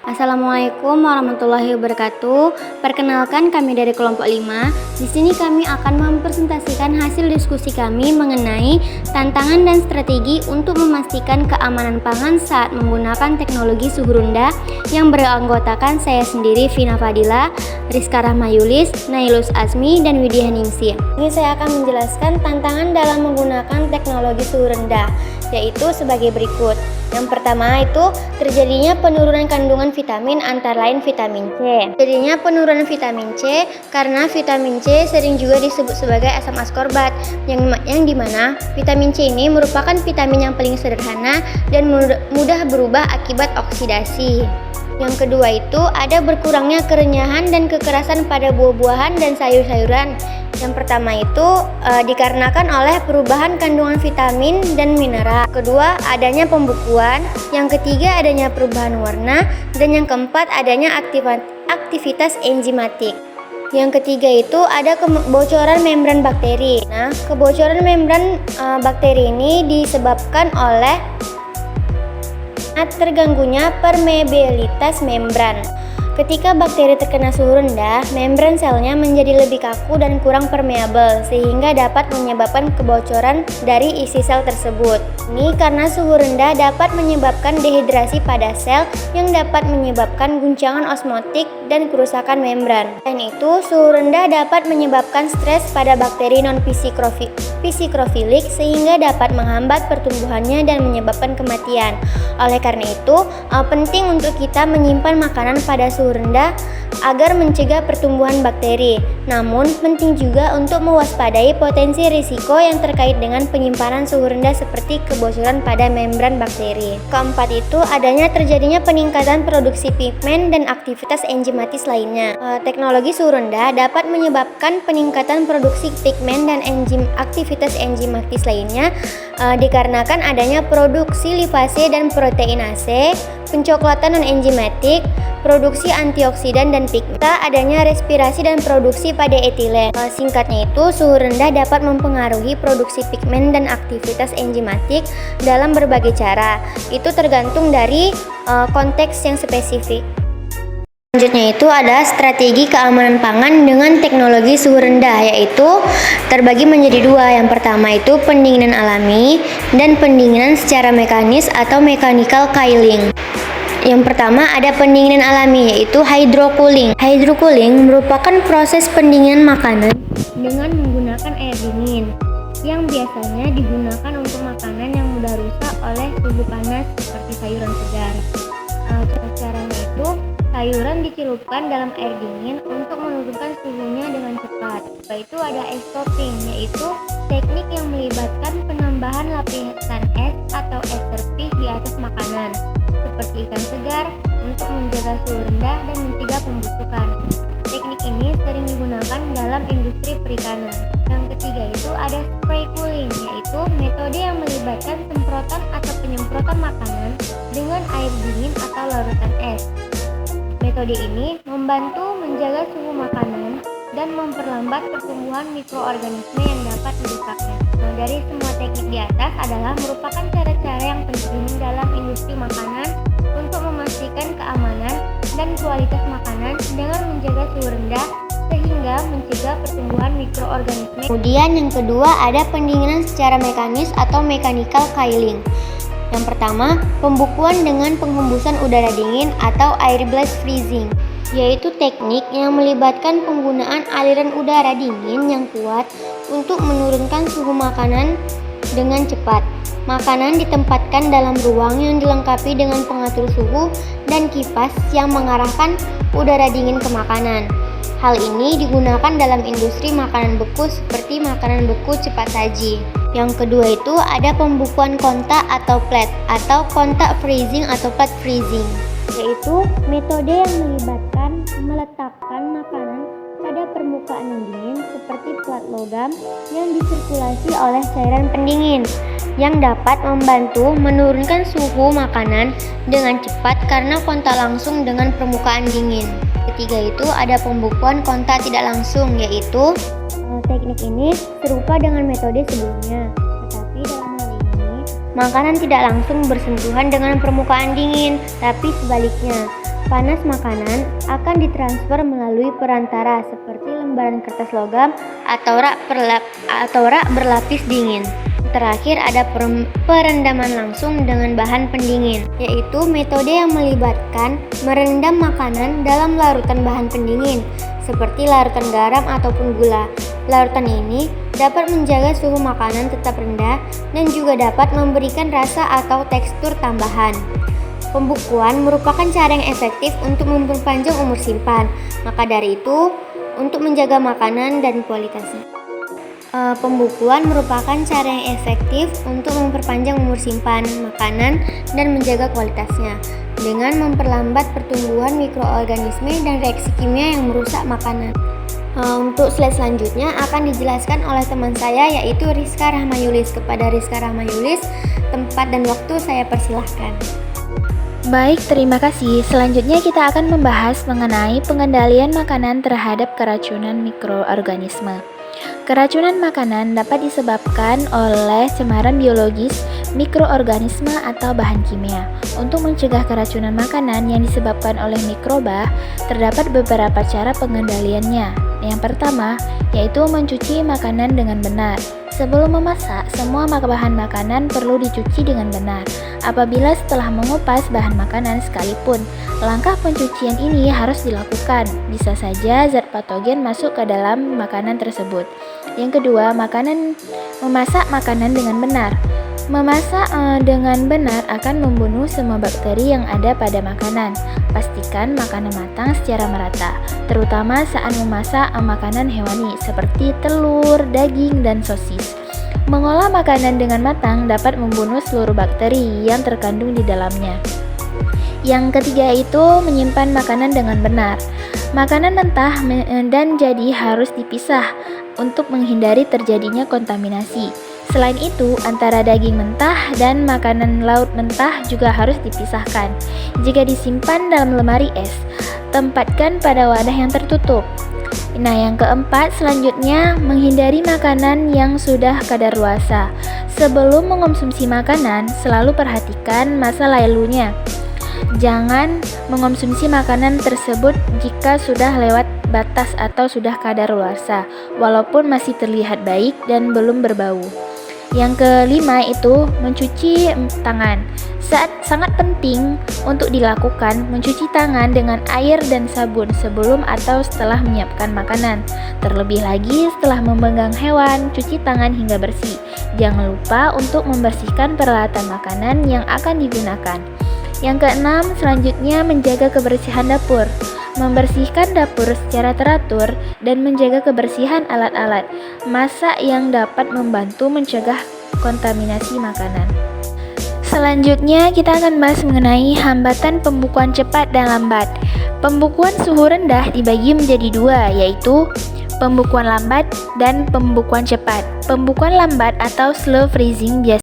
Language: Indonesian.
Assalamualaikum warahmatullahi wabarakatuh. Perkenalkan, kami dari kelompok 5. Di sini kami akan mempresentasikan hasil diskusi kami mengenai tantangan dan strategi untuk memastikan keamanan pangan saat menggunakan teknologi suhu rendah yang beranggotakan saya sendiri, Vina Fadila, Rizka Rahmayulis, Nailus Azmi, dan Widya Ningsih. Ini saya akan menjelaskan tantangan dalam menggunakan teknologi suhu rendah, yaitu sebagai berikut. Yang pertama itu terjadinya penurunan kandungan vitamin, antara lain vitamin C. Terjadinya penurunan vitamin C karena vitamin C sering juga disebut sebagai asam askorbat, yang dimana vitamin C ini merupakan vitamin yang paling sederhana dan mudah berubah akibat oksidasi. Yang kedua itu ada berkurangnya kerenyahan dan kekerasan pada buah-buahan dan sayur-sayuran. Yang pertama itu dikarenakan oleh perubahan kandungan vitamin dan mineral. Kedua, adanya pembukuan. Yang ketiga, adanya perubahan warna. Dan yang keempat, adanya aktivitas enzimatik. Yang ketiga itu ada kebocoran membran bakteri. Nah, kebocoran membran bakteri ini disebabkan oleh terganggunya permeabilitas membran. Ketika bakteri terkena suhu rendah, membran selnya menjadi lebih kaku dan kurang permeabel, sehingga dapat menyebabkan kebocoran dari isi sel tersebut. Ini karena suhu rendah dapat menyebabkan dehidrasi pada sel yang dapat menyebabkan guncangan osmotik dan kerusakan membran. Selain itu, suhu rendah dapat menyebabkan stres pada bakteri non-psikrofilik sehingga dapat menghambat pertumbuhannya dan menyebabkan kematian. Oleh karena itu, penting untuk kita menyimpan makanan pada suhu rendah agar mencegah pertumbuhan bakteri. Namun, penting juga untuk mewaspadai potensi risiko yang terkait dengan penyimpanan suhu rendah seperti kebocoran pada membran bakteri. Keempat itu adanya terjadinya peningkatan produksi pigmen dan aktivitas enzimatis lainnya. Teknologi suhu rendah dapat menyebabkan peningkatan produksi pigmen dan aktivitas enzimatis lainnya dikarenakan adanya produksi lipase dan proteinase, pencoklatan non-enzimatik, produksi antioksidan dan pigmen, adanya respirasi dan produksi pada etilen. Singkatnya itu, suhu rendah dapat mempengaruhi produksi pigmen dan aktivitas enzimatik dalam berbagai cara. Itu tergantung dari konteks yang spesifik. Selanjutnya itu ada strategi keamanan pangan dengan teknologi suhu rendah, yaitu terbagi menjadi dua. Yang pertama itu pendinginan alami dan pendinginan secara mekanis atau mechanical cooling. Yang pertama ada pendinginan alami, yaitu hydrocooling. Hydrocooling merupakan proses pendinginan makanan dengan menggunakan air dingin yang biasanya digunakan untuk makanan yang mudah rusak oleh suhu panas seperti sayuran segar. Caranya itu sayuran dicelupkan dalam air dingin untuk menurunkan suhunya dengan cepat. Setelah itu ada ice stopping, yaitu teknik yang melibatkan penambahan lapisan es atau es terpih di atas makanan seperti ikan segar untuk menjaga suhu rendah dan mencegah pembusukan. Teknik ini sering digunakan dalam industri perikanan. Yang ketiga itu ada spray cooling, yaitu metode yang melibatkan semprotan atau penyemprotan makanan dengan air dingin atau larutan es. Metode ini membantu menjaga suhu makanan dan memperlambat pertumbuhan mikroorganisme yang dapat merusaknya. Dari semua teknik di atas adalah merupakan cara-cara yang penting dalam industri makanan untuk memastikan keamanan dan kualitas makanan dengan menjaga suhu rendah sehingga mencegah pertumbuhan mikroorganisme. Kemudian yang kedua ada pendinginan secara mekanis atau mechanical cooling. Yang pertama, pembukuan dengan penghembusan udara dingin atau air blast freezing, yaitu teknik yang melibatkan penggunaan aliran udara dingin yang kuat untuk menurunkan suhu makanan dengan cepat. Makanan ditempatkan dalam ruang yang dilengkapi dengan pengatur suhu dan kipas yang mengarahkan udara dingin ke makanan. Hal ini digunakan dalam industri makanan beku seperti makanan beku cepat saji. Yang kedua itu ada pembukuan kontak atau plate atau kontak freezing atau plate freezing, yaitu metode yang melibatkan meletakkan makanan pada permukaan yang dingin seperti plat logam yang disirkulasi oleh cairan pendingin yang dapat membantu menurunkan suhu makanan dengan cepat karena kontak langsung dengan permukaan dingin. Ketiga itu ada pembukuan kontak tidak langsung, yaitu teknik ini serupa dengan metode sebelumnya, tetapi dalam hal ini makanan tidak langsung bersentuhan dengan permukaan dingin, tapi sebaliknya panas makanan akan ditransfer melalui perantara seperti lembaran kertas logam atau rak berlapis dingin. Terakhir ada perendaman langsung dengan bahan pendingin, yaitu metode yang melibatkan merendam makanan dalam larutan bahan pendingin seperti larutan garam ataupun gula. Larutan ini dapat menjaga suhu makanan tetap rendah dan juga dapat memberikan rasa atau tekstur tambahan. Pembukuan merupakan cara yang efektif untuk memperpanjang umur simpan. Maka dari itu, untuk menjaga makanan dan kualitasnya. Pembukuan merupakan cara yang efektif untuk memperpanjang umur simpan makanan dan menjaga kualitasnya dengan memperlambat pertumbuhan mikroorganisme dan reaksi kimia yang merusak makanan. Untuk slide selanjutnya akan dijelaskan oleh teman saya, yaitu Rizka Rahmayulis. Kepada Rizka Rahmayulis, tempat dan waktu saya persilahkan. Baik, terima kasih. Selanjutnya kita akan membahas mengenai pengendalian makanan terhadap keracunan mikroorganisme. Keracunan makanan dapat disebabkan oleh cemaran biologis, mikroorganisme atau bahan kimia. Untuk mencegah keracunan makanan yang disebabkan oleh mikroba, terdapat beberapa cara pengendaliannya. Yang pertama, yaitu mencuci makanan dengan benar. Sebelum memasak, semua bahan makanan perlu dicuci dengan benar. Apabila setelah mengupas bahan makanan sekalipun, langkah pencucian ini harus dilakukan. Bisa saja zat patogen masuk ke dalam makanan tersebut. Yang kedua, memasak makanan dengan benar. Memasak dengan benar akan membunuh semua bakteri yang ada pada makanan. Pastikan makanan matang secara merata, terutama saat memasak makanan hewani seperti telur, daging, dan sosis. Mengolah makanan dengan matang dapat membunuh seluruh bakteri yang terkandung di dalamnya. Yang ketiga itu menyimpan makanan dengan benar. Makanan mentah dan jadi harus dipisah untuk menghindari terjadinya kontaminasi. Selain itu, antara daging mentah dan makanan laut mentah juga harus dipisahkan. Jika disimpan dalam lemari es, tempatkan pada wadah yang tertutup. Nah, yang keempat selanjutnya, menghindari makanan yang sudah kadaluarsa. Sebelum mengonsumsi makanan, selalu perhatikan masa lalunya. Jangan mengonsumsi makanan tersebut jika sudah lewat batas atau sudah kadaluarsa, walaupun masih terlihat baik dan belum berbau. Yang kelima itu mencuci tangan. Sangat penting untuk dilakukan mencuci tangan dengan air dan sabun sebelum atau setelah menyiapkan makanan. Terlebih lagi setelah memegang hewan, cuci tangan hingga bersih. Jangan lupa untuk membersihkan peralatan makanan yang akan digunakan. Yang keenam, selanjutnya menjaga kebersihan dapur. Membersihkan dapur secara teratur dan menjaga kebersihan alat-alat masak yang dapat membantu mencegah kontaminasi makanan. Selanjutnya kita akan bahas mengenai hambatan pembukuan cepat dan lambat. Pembukuan suhu rendah dibagi menjadi dua, yaitu pembukuan lambat dan pembukuan cepat. Pembukuan lambat atau slow freezing biasanya